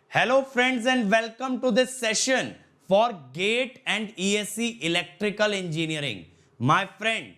Hello friends and welcome to this session for GATE and ESC Electrical Engineering. My friend,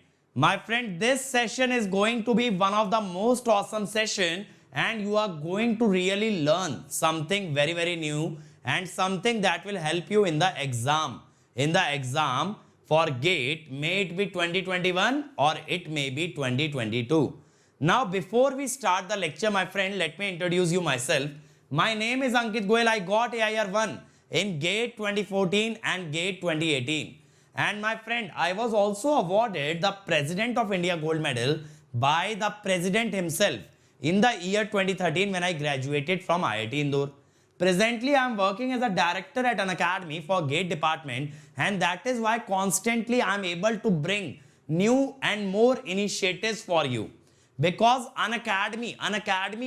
this session is going to be one of the most awesome session and you are going to really learn something very new and something that will help you in the exam. In the exam for GATE, may it be 2021 or it may be 2022. Now, before we start the lecture, my friend, let me introduce you myself. My name is Ankit Goyal. I got AIR 1 in GATE 2014 and GATE 2018. And my friend, I was also awarded the President of India Gold Medal by the President himself in the year 2013 when I graduated from IIT Indore. Presently, I am working as a director at an academy for GATE department, and that is why constantly I am able to bring new and more initiatives for you. Because an academy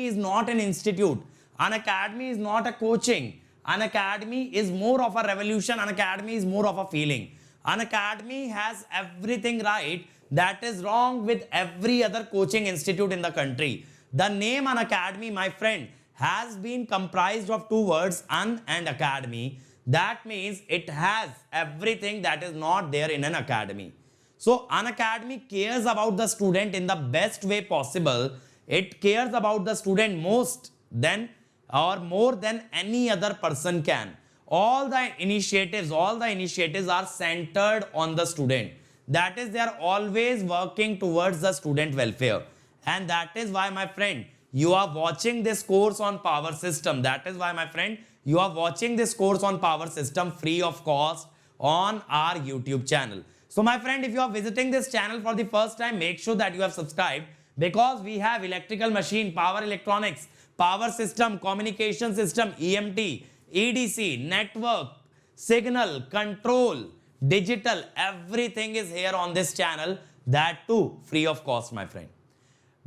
is not an institute. An academy is not a coaching. An academy is more of a revolution. An academy is more of a feeling. An academy has everything right that is wrong with every other coaching institute in the country. The name An Academy, my friend, has been comprised of two words, un and academy. That means it has everything that is not there in an academy. So an academy cares about the student in the best way possible. It cares about the student most than or more than any other person can. All the initiatives are centered on the student. That is, they are always working towards the student welfare. And that is why, my friend, you are watching this course on power system. That is why, my friend, you are watching this course on power system free of cost on our YouTube channel. So my friend, if you are visiting this channel for the first time, make sure that you have subscribed, because we have electrical machine, power electronics, power system, communication system, EMT, EDC, network, signal, control, digital, everything is here on this channel, that too free of cost, my friend.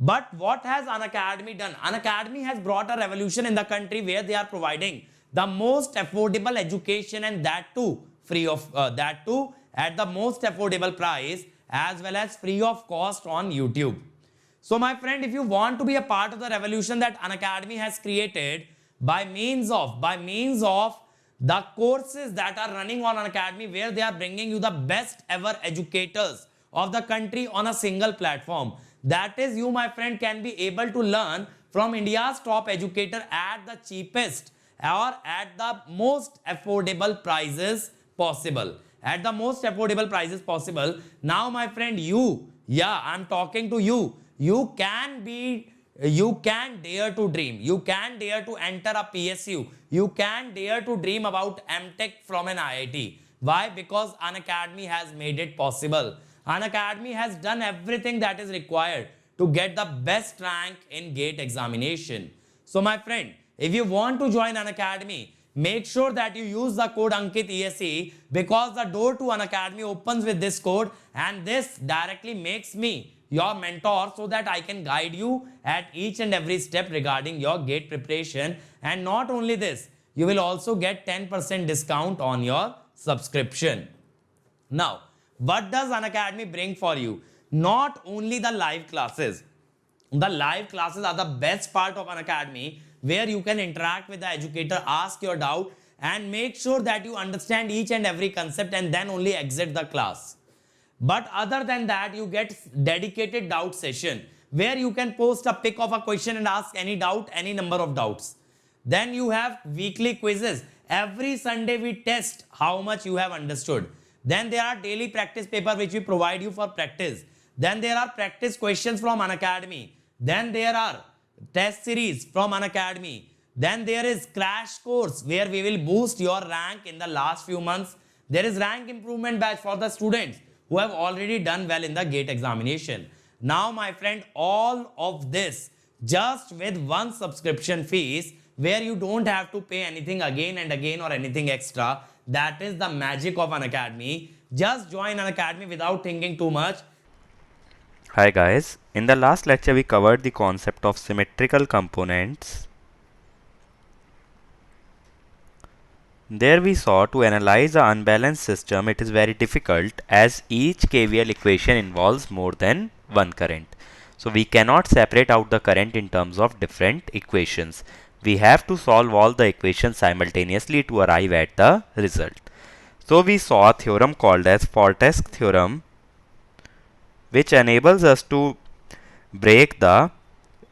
But what has An Academy done? An Academy has brought a revolution in the country where they are providing the most affordable education, and that too free of that too at the most affordable price, as well as free of cost on YouTube. So my friend, if you want to be a part of the revolution that An Academy has created by means of the courses that are running on An Academy, where they are bringing you the best ever educators of the country on a single platform. That is, you, my friend, can be able to learn from India's top educator at the cheapest or at the most affordable prices possible. At the most affordable prices possible. Now, my friend, I'm talking to you. You can dare to dream. You can dare to enter a PSU. You can dare to dream about MTech from an IIT. Why? Because An Academy has made it possible. An Academy has done everything that is required to get the best rank in GATE examination. So my friend, if you want to join An Academy, make sure that you use the code Ankit ESE, because the door to An Academy opens with this code, and this directly makes me your mentor so that I can guide you at each and every step regarding your GATE preparation. And not only this, you will also get 10% discount on your subscription. Now, what does An Academy bring for you? Not only the live classes. The live classes are the best part of An Academy, where you can interact with the educator, ask your doubt, and make sure that you understand each and every concept and then only exit the class. But other than that, you get dedicated doubt session, where you can post a pic of a question and ask any doubt, any number of doubts. Then you have weekly quizzes. Every Sunday we test how much you have understood. Then there are daily practice paper which we provide you for practice. Then there are practice questions from An Academy. Then there are test series from An Academy. Then there is crash course, where we will boost your rank in the last few months. There is rank improvement batch for the students who have already done well in the GATE examination. Now, my friend, all of this just with one subscription fees, where you don't have to pay anything again and again or anything extra. That is the magic of An Academy. Just join An Academy without thinking too much. Hi guys, in the last lecture we covered the concept of symmetrical components. There we saw to analyze an unbalanced system it is very difficult, as each KVL equation involves more than one current. So we cannot separate out the current in terms of different equations. we have to solve all the equations simultaneously to arrive at the result. So we saw a theorem called as Foltas's theorem, which enables us to break the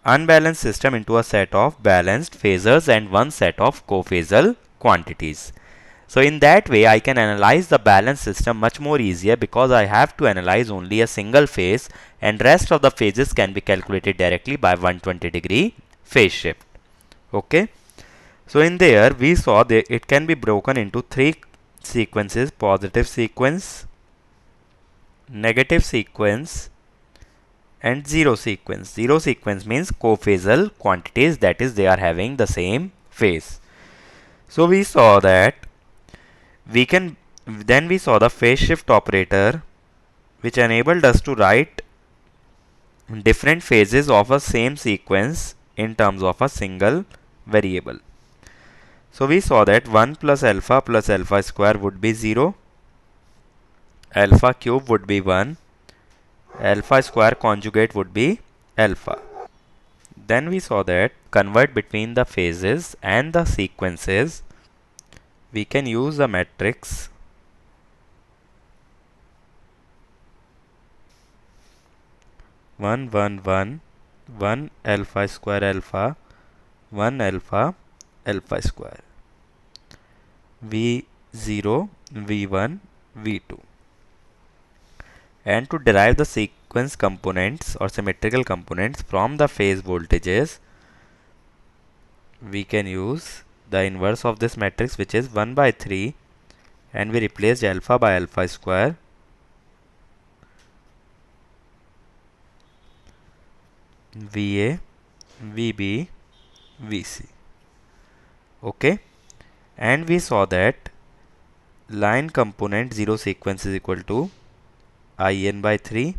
unbalanced system into a set of balanced phasors and one set of cophasal quantities. So in that way, I can analyze the balanced system much more easier because I have to analyze only a single phase, and rest of the phases can be calculated directly by 120-degree phase shift. Okay. So in there, we saw that it can be broken into three sequences: positive sequence, negative sequence, and zero sequence. Zero sequence means cophasal quantities, that is, they are having the same phase. So we saw that we saw the phase shift operator, which enabled us to write different phases of a same sequence in terms of a single variable. So we saw that 1 plus alpha square would be 0, alpha cube would be 1, alpha square conjugate would be alpha. Then we saw that convert between the phases and the sequences, we can use the matrix 1 1 1 1 alpha square alpha 1 alpha alpha square V0 V1 V2. And to derive the sequence components or symmetrical components from the phase voltages, we can use the inverse of this matrix, which is 1 by 3, and we replace alpha by alpha square, VA, VB, VC. Okay. And we saw that line component 0 sequence is equal to IN by 3,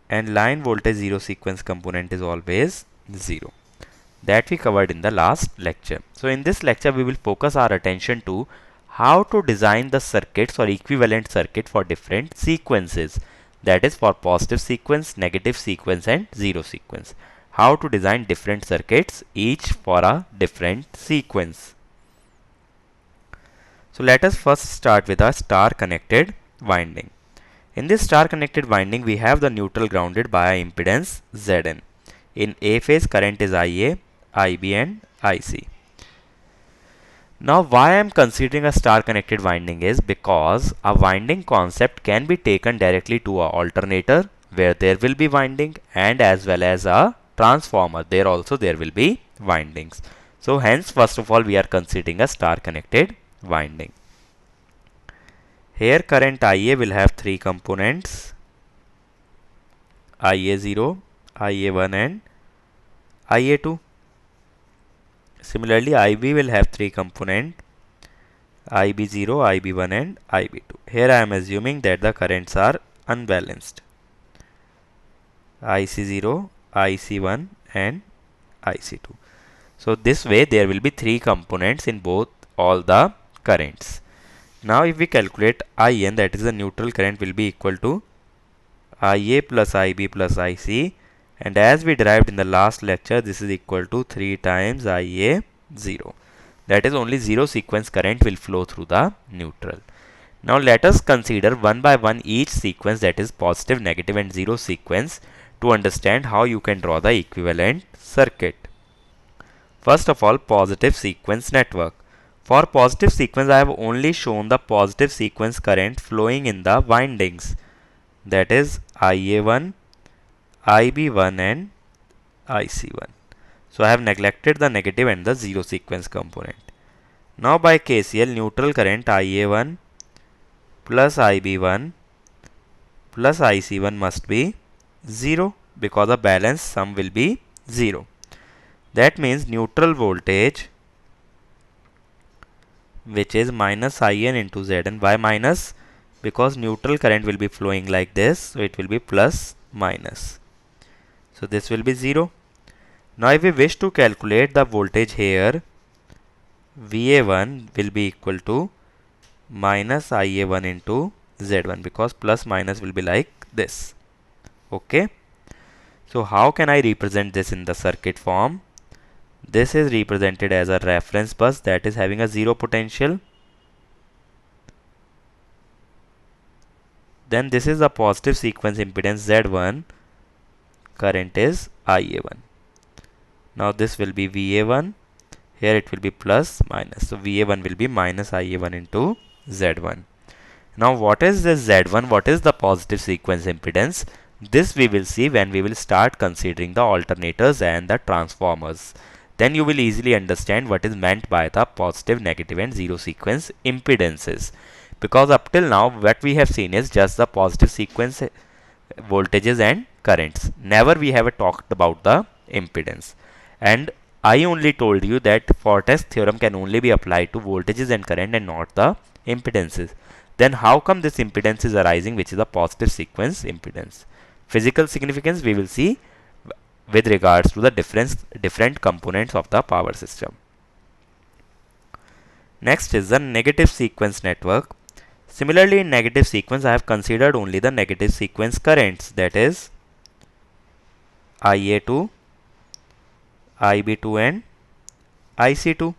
and line voltage 0 sequence component is always 0. That we covered in the last lecture. So in this lecture, we will focus our attention to how to design the circuits or equivalent circuit for different sequences. That is, for positive sequence, negative sequence, and zero sequence. How to design different circuits, each for a different sequence. So let us first start with a star connected winding. In this star connected winding, we have the neutral grounded by a impedance Zn. In A phase, current is IA, IB, and IC. Now why I am considering a star connected winding is because a winding concept can be taken directly to a alternator where there will be winding, and as well as a transformer, there will be windings. So hence, first of all, we are considering a star connected winding. Here current IA will have three components: IA0, IA1, and IA2. Similarly, IB will have three components: IB0, IB1, and IB2. Here I am assuming that the currents are unbalanced: IC0, IC1, and IC2. So this way there will be three components in all the currents. Now if we calculate IN, that is the neutral current, will be equal to IA plus IB plus IC, and as we derived in the last lecture, this is equal to 3 times IA0. That is, only zero sequence current will flow through the neutral. Now let us consider one by one each sequence, that is positive, negative, and zero sequence, to understand how you can draw the equivalent circuit. First of all, positive sequence network. For positive sequence, I have only shown the positive sequence current flowing in the windings, that is IA1, IB1, and IC1. So I have neglected the negative and the zero sequence component. Now by KCL, neutral current IA1 plus IB1 plus IC1 must be 0 because the balance sum will be 0. That means neutral voltage, which is minus IN into Zn. Why minus? Because neutral current will be flowing like this, so it will be plus minus. So this will be 0. Now if we wish to calculate the voltage here, VA1 will be equal to minus IA1 into Z1, because plus minus will be like this. Okay. So how can I represent this in the circuit form? This is represented as a reference bus that is having a zero potential. Then this is a positive sequence impedance Z1. Current is IA1. Now this will be VA1. Here it will be plus minus. So VA1 will be minus IA1 into Z1. Now what is this Z1? What is the positive sequence impedance? This we will see when we will start considering the alternators and the transformers. Then you will easily understand what is meant by the positive, negative and zero sequence impedances. Because up till now what we have seen is just the positive sequence voltages and currents. Never we have talked about the impedance. And I only told you that Fortes theorem can only be applied to voltages and current and not the impedances. Then how come this impedance is arising, which is a positive sequence impedance? Physical significance we will see with regards to the different components of the power system. Next is the negative sequence network. Similarly, in negative sequence, I have considered only the negative sequence currents, that is IA2, IB2 and IC2.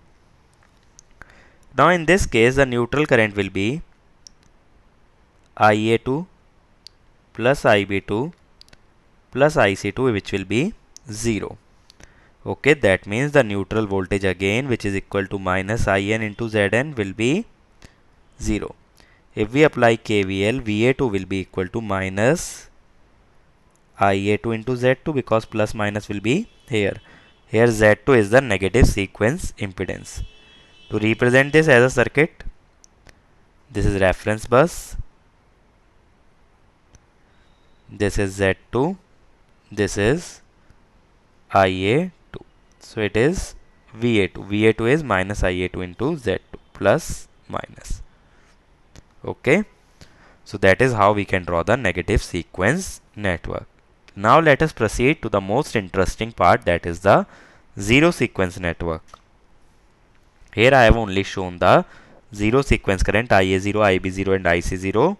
Now in this case, the neutral current will be IA2 plus IB2 plus IC2, which will be 0. Okay, that means the neutral voltage again, which is equal to minus IN into ZN, will be 0. If we apply KVL, VA2 will be equal to minus IA2 into Z2, because plus minus will be here. Here Z2 is the negative sequence impedance. To represent this as a circuit, this is reference bus, this is Z2, this is IA2. So it is VA2. VA2 is minus IA2 into Z2 plus minus. Okay. So that is how we can draw the negative sequence network. Now let us proceed to the most interesting part, that is the zero sequence network. Here I have only shown the zero sequence current IA0, IB0 and IC0.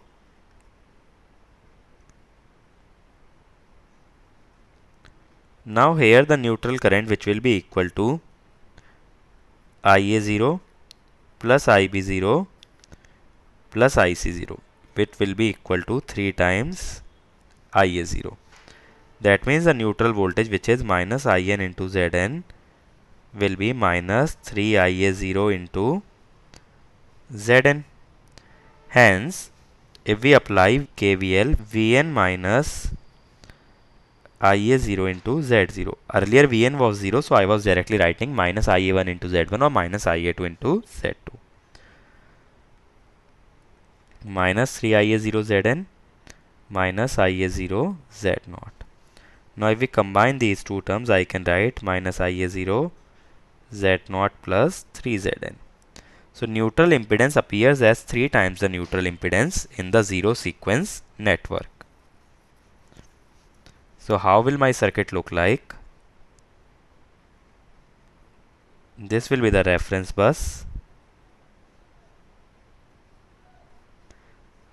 Now here the neutral current, which will be equal to IA0 plus IB0 plus IC0, which will be equal to 3 times IA0. That means the neutral voltage, which is minus IN into ZN, will be minus 3 IA0 into Zn. Hence, if we apply KVL, Vn minus IA0 into Z0. Earlier Vn was 0, so I was directly writing minus IA1 into Z1 or minus IA2 into Z2. Minus 3 IA0 Zn minus IA0 Z0. Now if we combine these two terms, I can write minus IA0 Z0 plus 3Zn. So neutral impedance appears as 3 times the neutral impedance in the zero sequence network. So how will my circuit look like? This will be the reference bus.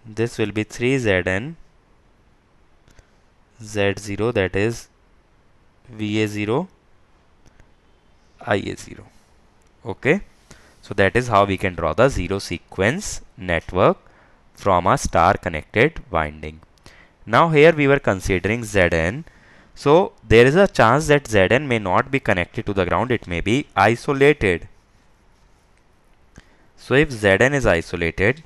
This will be 3Zn Z0, that is VA0 IA0. Okay. So that is how we can draw the zero sequence network from a star connected winding. Now here we were considering Zn. So there is a chance that Zn may not be connected to the ground. It may be isolated. So if Zn is isolated,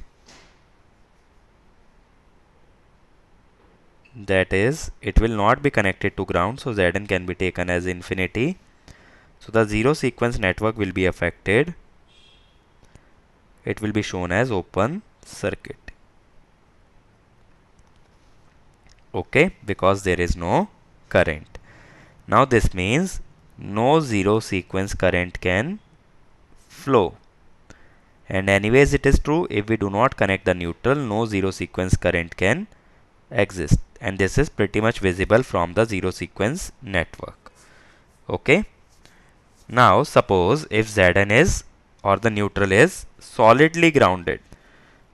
that is, it will not be connected to ground. So Zn can be taken as infinity. So the zero sequence network will be affected. It will be shown as open circuit. Okay, because there is no current. Now this means no zero sequence current can flow. And anyways it is true, if we do not connect the neutral, no zero sequence current can exist. And this is pretty much visible from the zero sequence network. Okay. Now suppose if Zn is, or the neutral is, solidly grounded.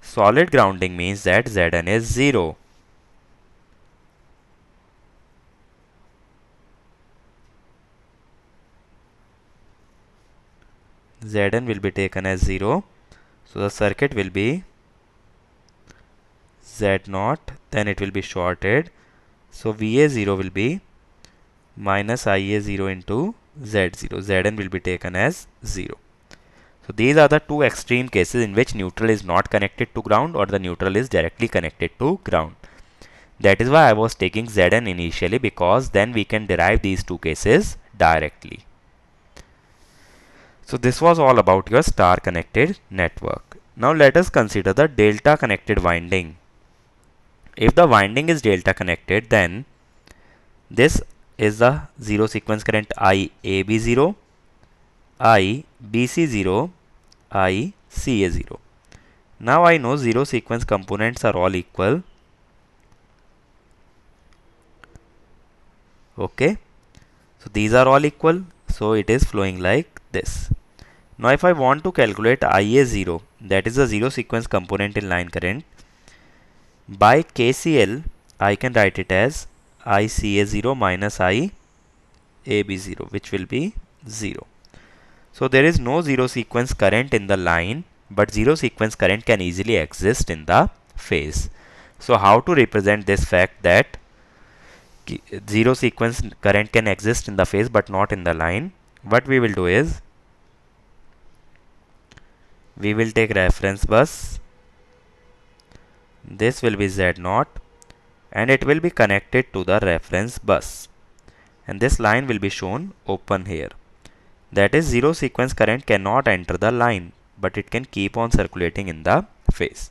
Solid grounding means that Zn is 0. Zn will be taken as 0. So the circuit will be Z0, then it will be shorted. So VA0 will be minus IA0 into Z0. Zn will be taken as 0. So these are the two extreme cases in which neutral is not connected to ground or the neutral is directly connected to ground. That is why I was taking Zn initially, because then we can derive these two cases directly. So this was all about your star connected network. Now let us consider the delta connected winding. If the winding is delta connected, then this is the zero sequence current IAB0, IBC0, ICA0. Now I know zero sequence components are all equal. Okay, so these are all equal, so it is flowing like this. Now if I want to calculate IA0, that is the zero sequence component in line current, by KCL I can write it as ICA0 minus IAB0, which will be 0. So there is no zero sequence current in the line, but zero sequence current can easily exist in the phase. So how to represent this fact that zero sequence current can exist in the phase but not in the line? What we will do is, we will take reference bus. This will be Z0 and it will be connected to the reference bus. And this line will be shown open here. That is, zero sequence current cannot enter the line, but it can keep on circulating in the phase.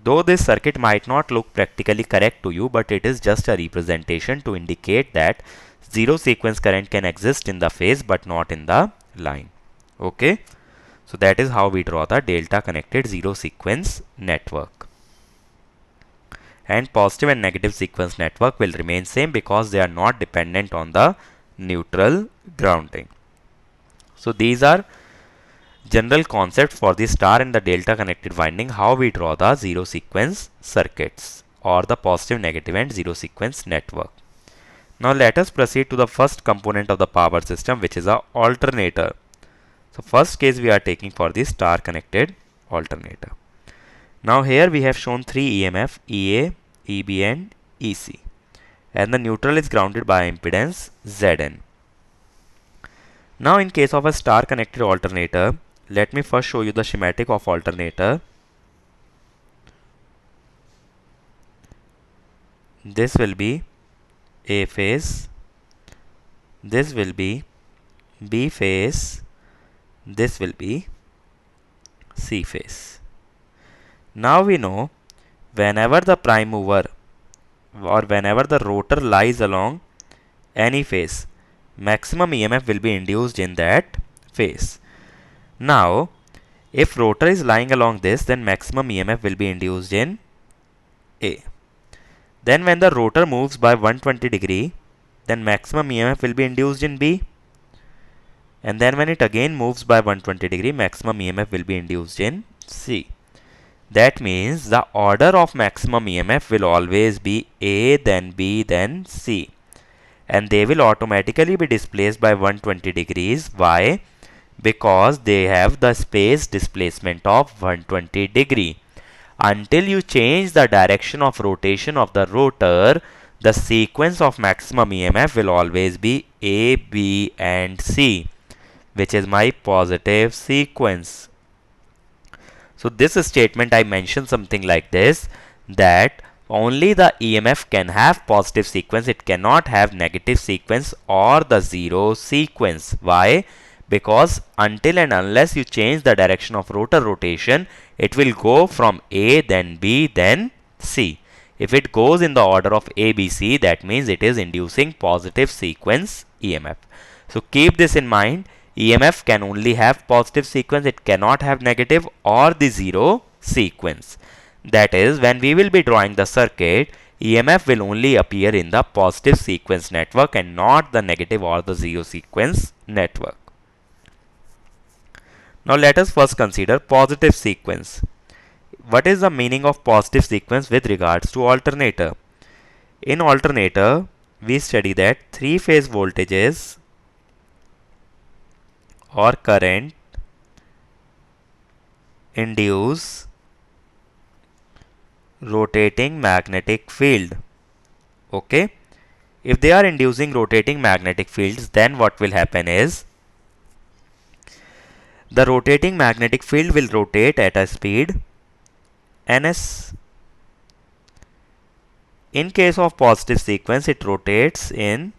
Though this circuit might not look practically correct to you, but it is just a representation to indicate that zero sequence current can exist in the phase but not in the line. Okay, so that is how we draw the delta connected zero sequence network. And positive and negative sequence network will remain same because they are not dependent on the neutral grounding. So these are general concepts for the star and the delta connected winding, how we draw the zero sequence circuits or the positive, negative and zero sequence network. Now let us proceed to the first component of the power system, which is a alternator. So first case we are taking for the star connected alternator. Now here we have shown three EMF, EA, EB and EC, and the neutral is grounded by impedance Zn. Now in case of a star connected alternator, let me first show you the schematic of alternator. This will be A phase, this will be B phase, this will be C phase. Now we know whenever the prime mover or whenever the rotor lies along any phase, maximum EMF will be induced in that phase. Now, if rotor is lying along this, then maximum EMF will be induced in A. Then when the rotor moves by 120 degree, then maximum EMF will be induced in B. And then when it again moves by 120 degree, maximum EMF will be induced in C. That means the order of maximum EMF will always be A, then B, then C. And they will automatically be displaced by 120 degrees. Why? Because they have the space displacement of 120 degree. Until you change the direction of rotation of the rotor, the sequence of maximum EMF will always be A, B and C, which is my positive sequence. So this statement I mentioned something like this, that only the EMF can have positive sequence, it cannot have negative sequence or the zero sequence. Why? Because until and unless you change the direction of rotor rotation, it will go from A, then B, then C. If it goes in the order of A, B, C, that means it is inducing positive sequence EMF. So keep this in mind. EMF can only have positive sequence, it cannot have negative or the zero sequence. That is, when we will be drawing the circuit, EMF will only appear in the positive sequence network and not the negative or the zero sequence network. Now let us first consider positive sequence. What is the meaning of positive sequence with regards to alternator? In alternator, we study that three phase voltages or current induce rotating magnetic field. Okay, if they are inducing rotating magnetic fields, then what will happen is the rotating magnetic field will rotate at a speed ns. In case of positive sequence, it rotates in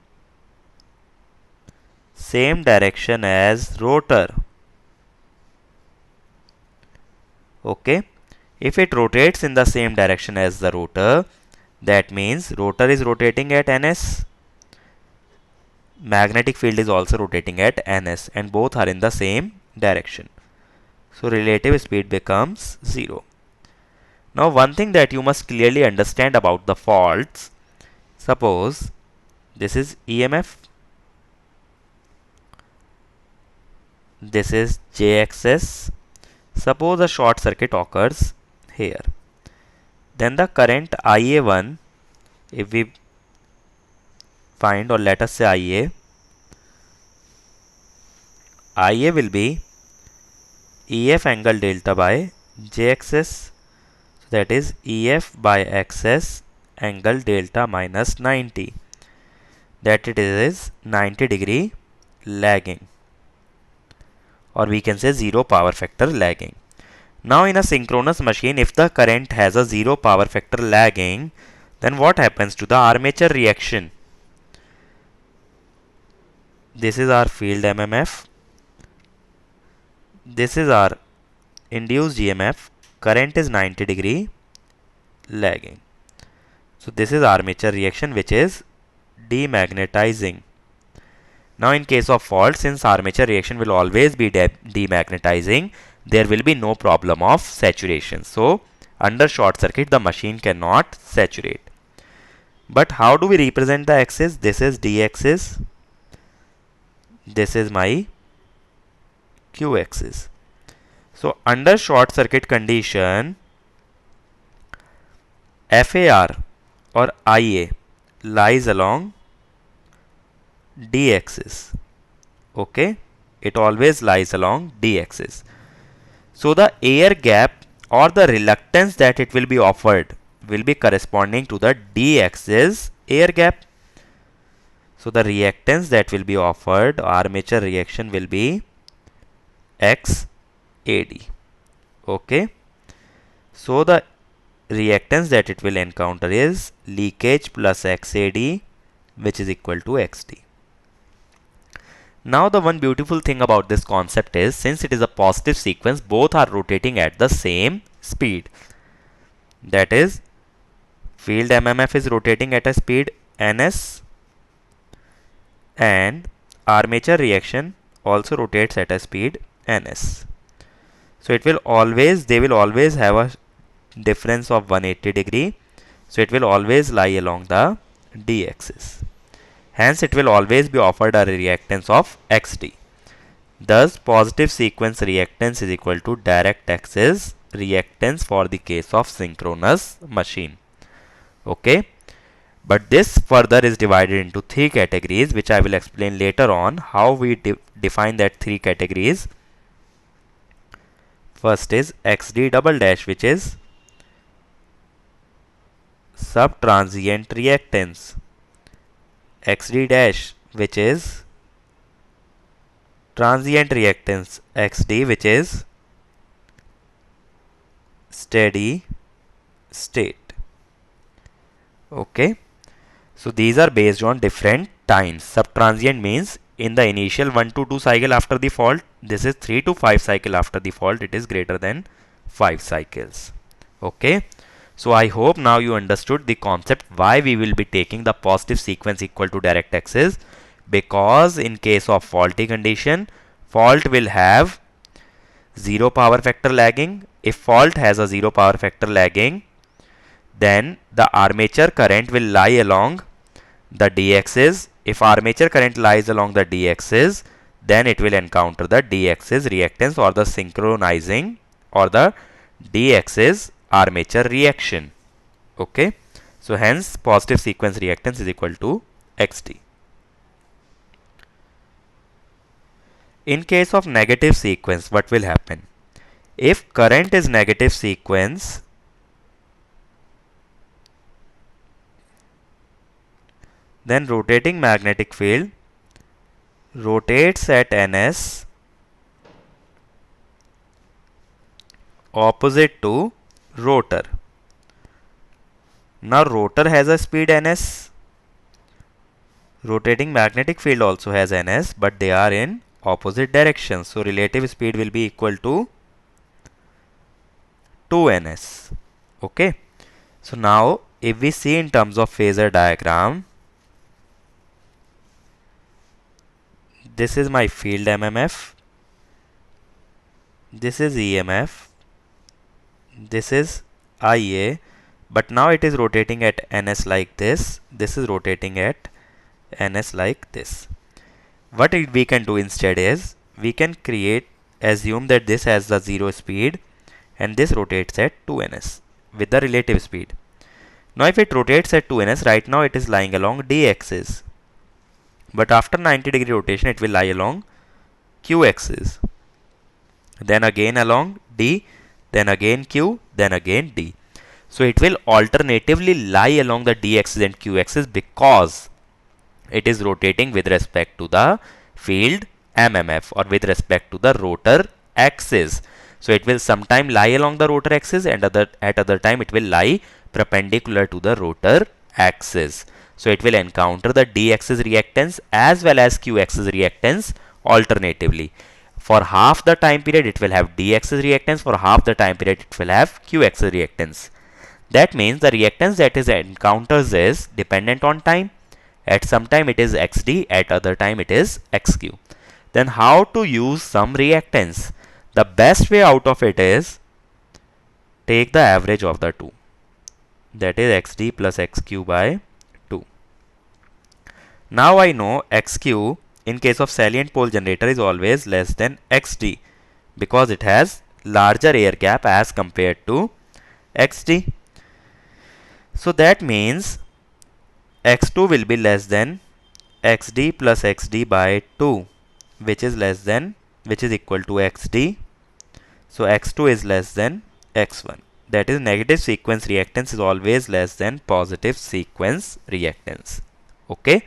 same direction as rotor. Okay, if it rotates in the same direction as the rotor, that means rotor is rotating at ns, magnetic field is also rotating at ns, and both are in the same direction. So relative speed becomes 0. Now one thing that you must clearly understand about the faults, suppose this is EMF, this is J-axis. Suppose a short circuit occurs here. Then the current IA1, if we find, or let us say IA will be EF angle delta by J-axis. So that is EF by axis angle delta minus 90. That it is 90 degree lagging, or we can say 0 power factor lagging. Now in a synchronous machine, if the current has a 0 power factor lagging, then what happens to the armature reaction? This is our field MMF. This is our induced EMF. Current is 90 degree lagging. So this is armature reaction, which is demagnetizing. Now in case of fault, since armature reaction will always be demagnetizing, there will be no problem of saturation. So under short circuit, the machine cannot saturate. But how do we represent the axis? This is D axis. This is my Q axis. So under short circuit condition, FAR or IA lies along D axis. Okay, it always lies along D axis. So the air gap or the reluctance that it will be offered will be corresponding to the D axis air gap. So the reactance that will be offered, armature reaction, will be XAD. Okay, so the reactance that it will encounter is leakage plus XAD, which is equal to XD. Now the one beautiful thing about this concept is, since it is a positive sequence, both are rotating at the same speed. That is, field MMF is rotating at a speed ns, and armature reaction also rotates at a speed ns. So it will always, they will always have a difference of 180 degree. So it will always lie along the D axis. Hence it will always be offered a reactance of XD. Thus positive sequence reactance is equal to direct axis reactance for the case of synchronous machine. Okay, but this further is divided into 3 categories, which I will explain later on how we define that 3 categories. First is XD double dash, which is subtransient reactance. XD dash, which is transient reactance. XD, which is steady state. Okay, so these are based on different times. Subtransient means in the initial 1 to 2 cycle after the fault. This is 3 to 5 cycle after the fault. It is greater than 5 cycles. Okay, so I hope now you understood the concept why we will be taking the positive sequence equal to direct axis, because in case of faulty condition, fault will have 0 power factor lagging. If fault has a 0 power factor lagging, then the armature current will lie along the D axis. If armature current lies along the D axis, then it will encounter the D axis reactance or the synchronizing or the D axis armature reaction. Okay, so hence positive sequence reactance is equal to XD. In case of negative sequence, what will happen? if current is negative sequence, then rotating magnetic field rotates at ns opposite to rotor. Now rotor has a speed ns, rotating magnetic field also has ns, but they are in opposite directions. So relative speed will be equal to 2ns. Okay. So now if we see in terms of phasor diagram, this is my field MMF, this is EMF, this is IA, but now it is rotating at ns like this, this is rotating at ns like this. What we can do instead is, we can assume that this has the 0 speed and this rotates at 2ns with the relative speed. Now if it rotates at 2ns, right now it is lying along d axis, but after 90-degree rotation it will lie along q axis, then again along d, then again q, then again d. So it will alternatively lie along the d axis and q axis because it is rotating with respect to the field MMF or with respect to the rotor axis. So it will sometime lie along the rotor axis and at other time it will lie perpendicular to the rotor axis. So it will encounter the d axis reactance as well as q axis reactance alternatively. For half the time period it will have d axis reactance, for half the time period it will have q axis reactance. That means the reactance that it encounters is dependent on time. At some time it is xd, at other time it is xq. Then how to use some reactance? The best way out of it is take the average of the two. That is xd plus xq by 2. Now I know xq in case of salient pole generator is always less than xd because it has larger air gap as compared to xd. So that means x2 will be less than xd plus xd by 2, which is equal to xd. So x2 is less than x1. That is, negative sequence reactance is always less than positive sequence reactance. Okay.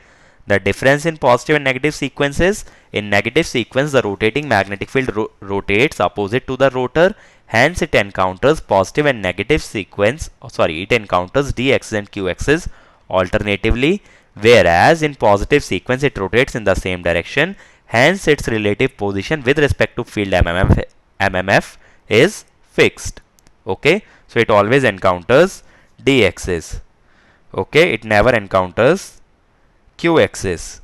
The difference in positive and negative sequences: in negative sequence the rotating magnetic field rotates opposite to the rotor, hence it encounters positive and negative sequence, it encounters d axis and q axis alternatively, whereas in positive sequence it rotates in the same direction, hence its relative position with respect to field MMF is fixed. Okay, so it always encounters d axis. Okay, it never encounters q axis.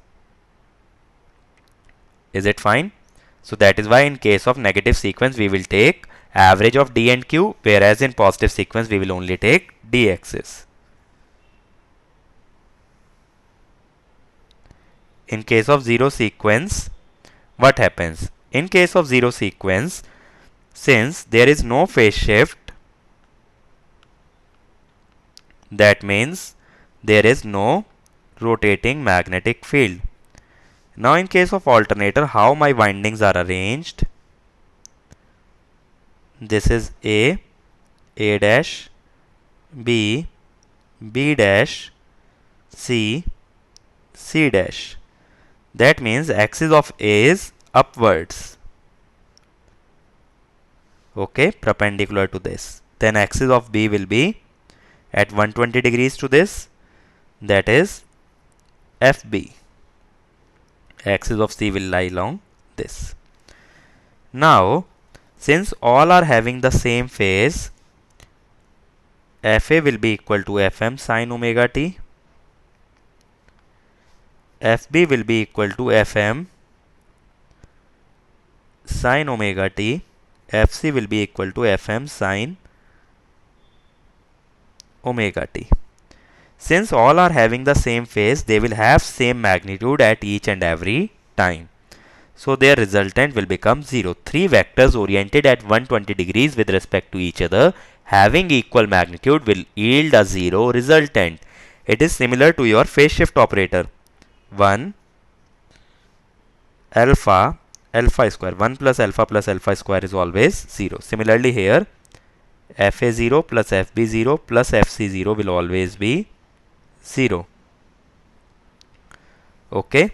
Is it fine? So that is why in case of negative sequence we will take average of d and q, whereas in positive sequence we will only take d axis. In case of zero sequence, what happens? In case of zero sequence, since there is no phase shift, that means there is no rotating magnetic field. Now in case of alternator, how my windings are arranged? This is A dash, B dash, C dash. That means axis of A is upwards. Okay, perpendicular to this. Then axis of B will be at 120 degrees to this. That is FB. Axis of C will lie along this. Now, since all are having the same phase, FA will be equal to FM sine omega t. FB will be equal to FM sine omega t. FC will be equal to FM sine omega t. Since all are having the same phase, they will have same magnitude at each and every time. So their resultant will become 0. Three vectors oriented at 120 degrees with respect to each other having equal magnitude will yield a 0 resultant. It is similar to your phase shift operator. 1 alpha alpha square. 1 plus alpha square is always 0. Similarly here, fa0 plus fb0 plus fc0 will always be 0. Okay.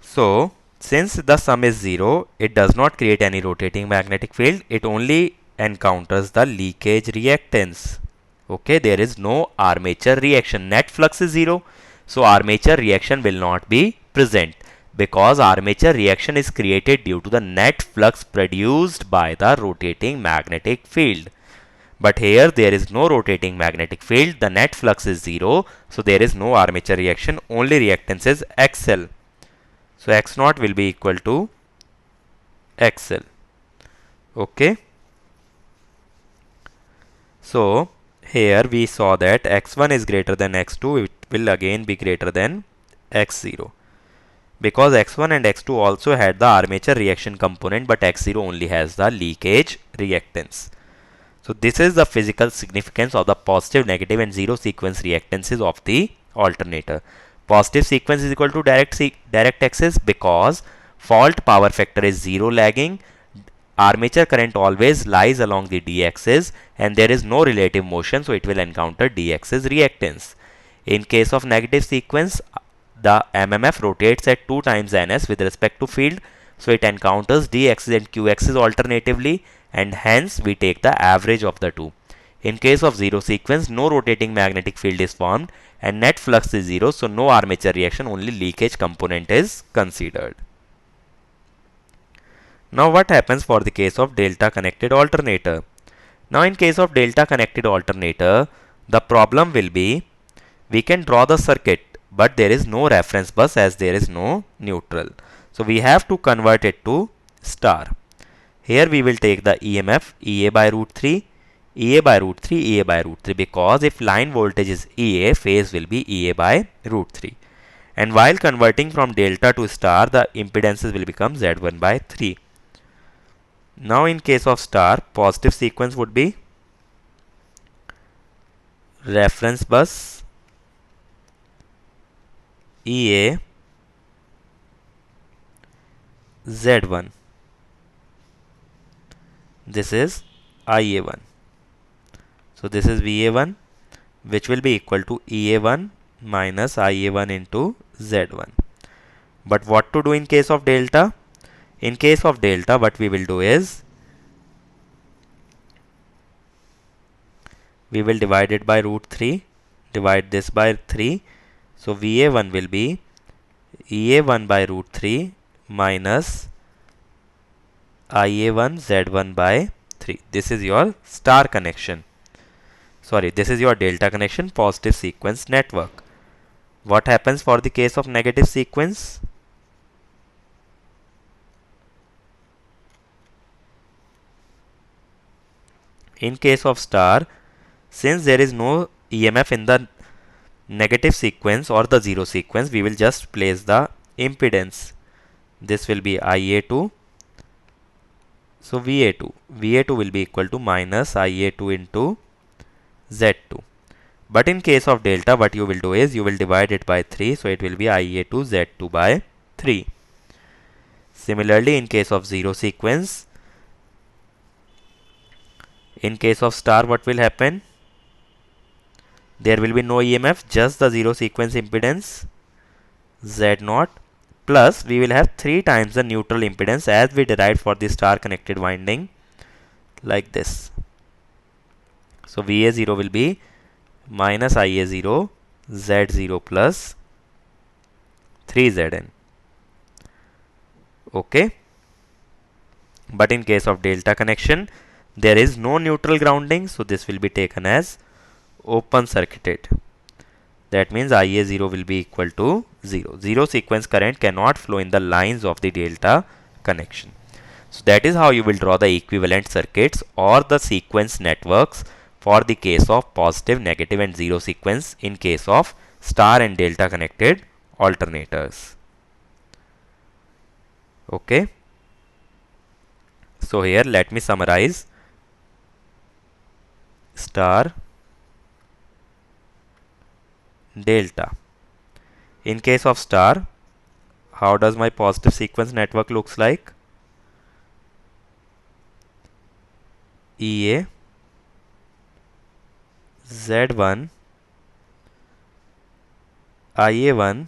So, since the sum is 0, it does not create any rotating magnetic field. It only encounters the leakage reactance. Okay, there is no armature reaction. Net flux is 0. So, armature reaction will not be present because armature reaction is created due to the net flux produced by the rotating magnetic field. But here there is no rotating magnetic field. The net flux is 0. So, there is no armature reaction. Only reactance is XL. So, X naught will be equal to XL. Okay. So, here we saw that x1 is greater than x2, it will again be greater than x0. Because x1 and x2 also had the armature reaction component, but x0 only has the leakage reactance. So, this is the physical significance of the positive, negative and zero sequence reactances of the alternator. Positive sequence is equal to direct axis because fault power factor is 0 lagging. Armature current always lies along the d-axis and there is no relative motion, so it will encounter d-axis reactance. In case of negative sequence, the MMF rotates at 2 times ns with respect to field, so it encounters d-axis and q-axis alternatively, and hence we take the average of the two. In case of zero sequence, no rotating magnetic field is formed and net flux is 0, so no armature reaction, only leakage component is considered. Now what happens for the case of delta connected alternator? Now in case of delta connected alternator, the problem will be, we can draw the circuit but there is no reference bus as there is no neutral. So we have to convert it to star. Here we will take the EMF EA by root 3, EA by root 3, EA by root 3, because if line voltage is EA, phase will be EA by root 3. And while converting from delta to star, the impedances will become Z1 by 3. Now in case of star, positive sequence would be reference bus EA Z1. This is IA1. So this is VA1, which will be equal to EA1 minus IA1 into Z1. But what to do in case of delta? In case of delta, what we will do is, we will divide it by root 3, divide this by 3. So VA1 will be EA1 by root 3 minus IA1 Z1 by 3. This is your star connection. Sorry, this is your delta connection, positive sequence network. What happens for the case of negative sequence? In case of star, since there is no EMF in the negative sequence or the zero sequence, we will just place the impedance. This will be IA2. So VA2. VA2 will be equal to minus IA2 into Z2. But in case of delta, what you will do is, you will divide it by 3. So it will be IA2 Z2 by 3. Similarly, in case of zero sequence, in case of star, what will happen? There will be no EMF, just the zero sequence impedance Z0, plus we will have 3 times the neutral impedance as we derived for the star connected winding, like this. So VA0 will be minus IA0 Z0 plus 3Zn. Okay. But in case of delta connection, there is no neutral grounding, so this will be taken as open circuited. That means IA0 will be equal to 0. Zero sequence current cannot flow in the lines of the delta connection. So that is how you will draw the equivalent circuits or the sequence networks for the case of positive, negative and zero sequence in case of star and delta connected alternators. Okay. So here let me summarize. Star, delta. In case of star, how does my positive sequence network looks like? EA, Z1, IA1,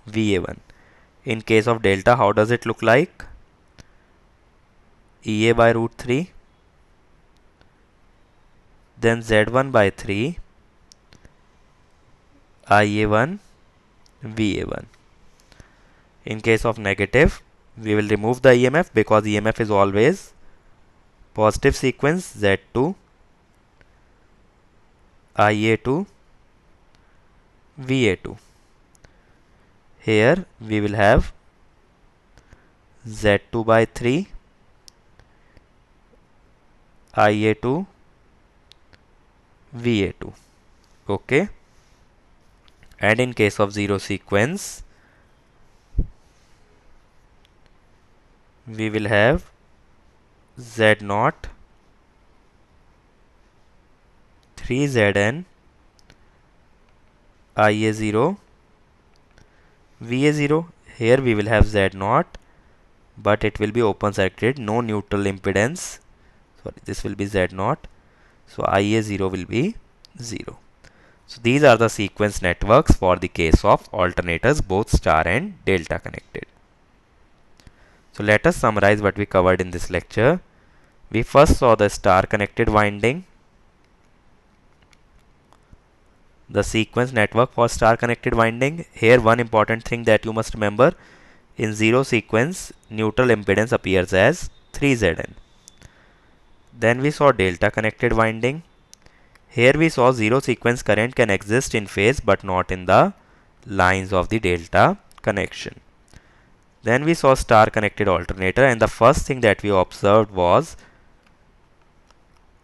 VA1. In case of delta, how does it look like? EA by root 3, then Z1 by 3, IA1, VA1. In case of negative, we will remove the EMF because EMF is always positive sequence Z2, IA2, VA2. Here we will have Z2 by 3, IA2, VA2. Okay. And in case of zero sequence, we will have Z0, 3Zn, IA0, VA0. Here we will have Z0, but it will be open circuit, no neutral impedance. Sorry, this will be Z0. So IA0 will be 0. So these are the sequence networks for the case of alternators, both star and delta connected. So let us summarize what we covered in this lecture. We first saw the star connected winding, the sequence network for star connected winding. Here one important thing that you must remember, in zero sequence neutral impedance appears as 3Zn. Then we saw delta connected winding. Here we saw zero sequence current can exist in phase but not in the lines of the delta connection. Then we saw star connected alternator, and the first thing that we observed was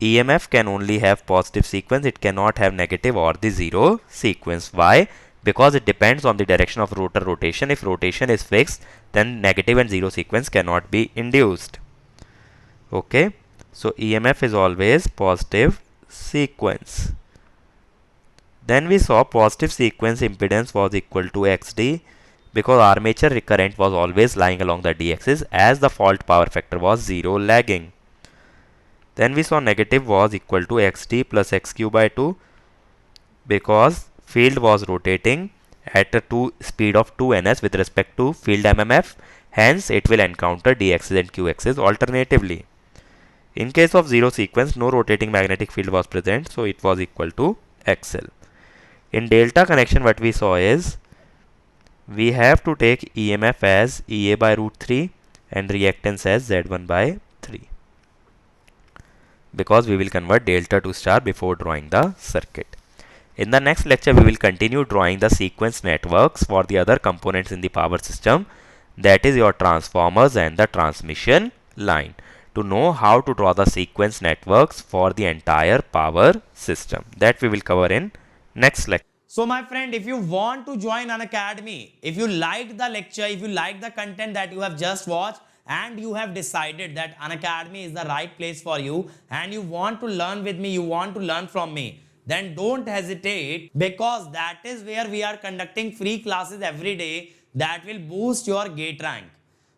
EMF can only have positive sequence, it cannot have negative or the zero sequence. Why? Because it depends on the direction of rotor rotation. If rotation is fixed, then negative and zero sequence cannot be induced. Okay, so EMF is always positive sequence. Then we saw positive sequence impedance was equal to XD because armature current was always lying along the D axis as the fault power factor was 0 lagging. Then we saw negative was equal to XD plus XQ by 2 because field was rotating at a speed of 2ns with respect to field MMF, hence it will encounter D axis and Q axis alternatively. In case of zero sequence, no rotating magnetic field was present, so it was equal to XL. In delta connection, what we saw is we have to take EMF as EA by root 3 and reactance as Z1 by 3 because we will convert delta to star before drawing the circuit. In the next lecture, we will continue drawing the sequence networks for the other components in the power system, that is your transformers and the transmission line, to know how to draw the sequence networks for the entire power system. That we will cover in next lecture. So my friend, if you want to join Unacademy, if you liked the lecture, if you like the content that you have just watched, and you have decided that Unacademy is the right place for you and you want to learn with me, you want to learn from me, then don't hesitate, because that is where we are conducting free classes every day that will boost your gate rank.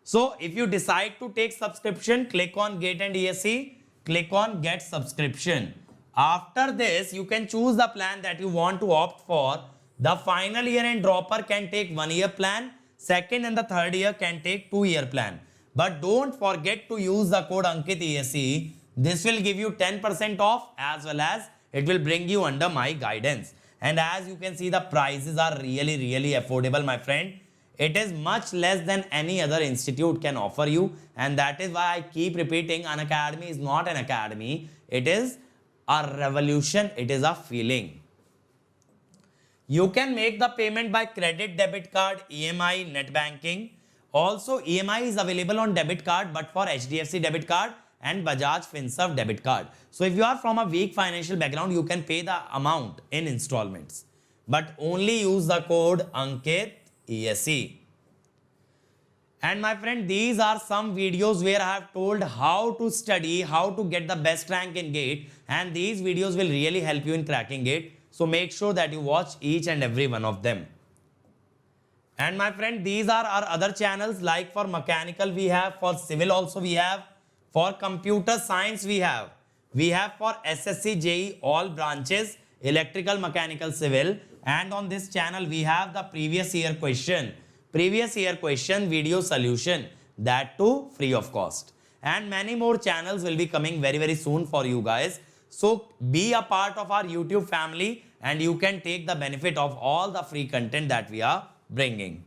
So if you decide to take subscription, click on Gate and ESE, click on Get Subscription. After this, you can choose the plan that you want to opt for. The final year and dropper can take 1 year plan, second and the third year can take 2 year plan. But don't forget to use the code Ankit ESE. This will give you 10% off as well as it will bring you under my guidance. And as you can see, the prices are really affordable, my friend. It is much less than any other institute can offer you. And that is why I keep repeating, Unacademy is not an academy. It is a revolution. It is a feeling. You can make the payment by credit, debit card, EMI, net banking. Also, EMI is available on debit card, but for HDFC debit card and Bajaj Finserv debit card. So if you are from a weak financial background, you can pay the amount in installments, but only use the code Ankit ESE. And my friend, these are some videos where I have told how to study, how to get the best rank in GATE, and these videos will really help you in cracking GATE. So make sure that you watch each and every one of them. And my friend, these are our other channels, like for mechanical we have, for civil also we have, for computer science we have for SSC, JEE, all branches, electrical, mechanical, civil. And on this channel we have the previous year question video solution, that too free of cost. And many more channels will be coming very soon for you guys. So be a part of our YouTube family and you can take the benefit of all the free content that we are bringing.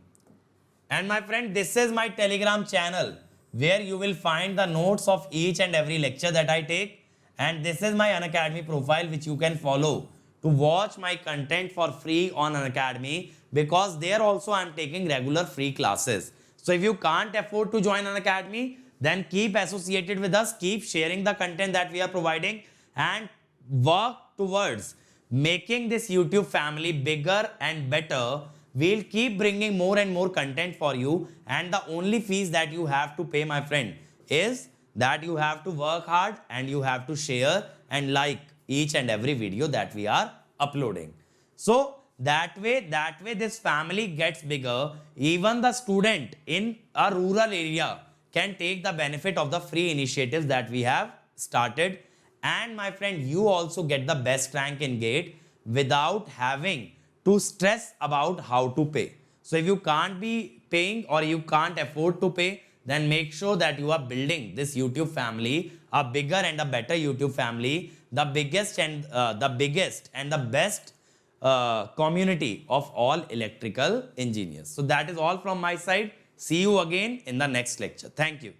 And my friend, this is my Telegram channel where you will find the notes of each and every lecture that I take. And this is my Unacademy profile which you can follow to watch my content for free on Unacademy, because there also I am taking regular free classes. So if you can't afford to join Unacademy, then keep associated with us, keep sharing the content that we are providing, and work towards making this YouTube family bigger and better. We'll keep bringing more and more content for you, and the only fees that you have to pay, my friend, is that you have to work hard and you have to share and like each and every video that we are uploading. So that way this family gets bigger. Even the student in a rural area can take the benefit of the free initiatives that we have started. And my friend, you also get the best rank in GATE without having to stress about how to pay. So if you can't be paying or you can't afford to pay, then make sure that you are building this YouTube family, a bigger and a better YouTube family, the biggest and the best community of all electrical engineers. So that is all from my side. See you again in the next lecture. Thank you.